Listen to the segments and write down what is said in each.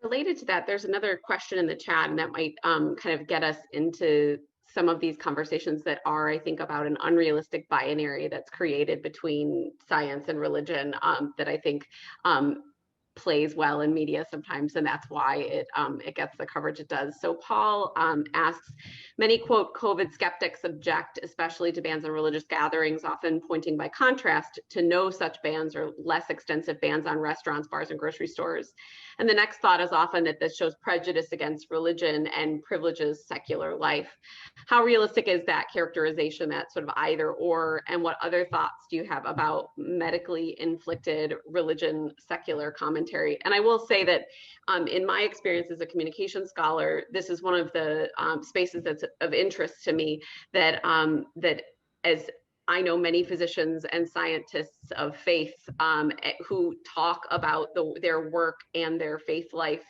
Related to that, there's another question in the chat, and that might kind of get us into some of these conversations that are, I think, about an unrealistic binary that's created between science and religion, that I think plays well in media sometimes, and that's why it gets the coverage it does. So Paul asks, many quote COVID skeptics object, especially to bans on religious gatherings, often pointing by contrast to no such bans or less extensive bans on restaurants, bars, and grocery stores. And the next thought is often that this shows prejudice against religion and privileges secular life. How realistic is that characterization, that sort of either or, and what other thoughts do you have about medically inflicted religion secular commentary? And I will say that in my experience as a communication scholar, this is one of the spaces that's of interest to me, that as I know many physicians and scientists of faith who talk about their work and their faith life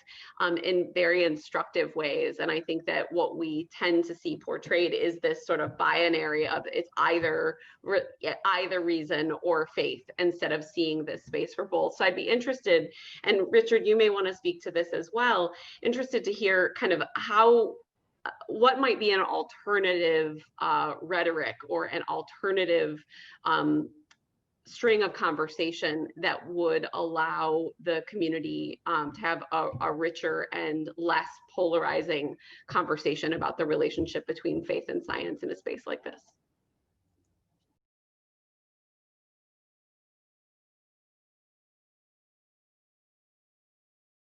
in very instructive ways. And I think that what we tend to see portrayed is this sort of binary of it's either reason or faith, instead of seeing this space for both. So I'd be interested, and Richard, you may want to speak to this as well, interested to hear kind of what might be an alternative rhetoric or an alternative string of conversation that would allow the community to have a richer and less polarizing conversation about the relationship between faith and science in a space like this.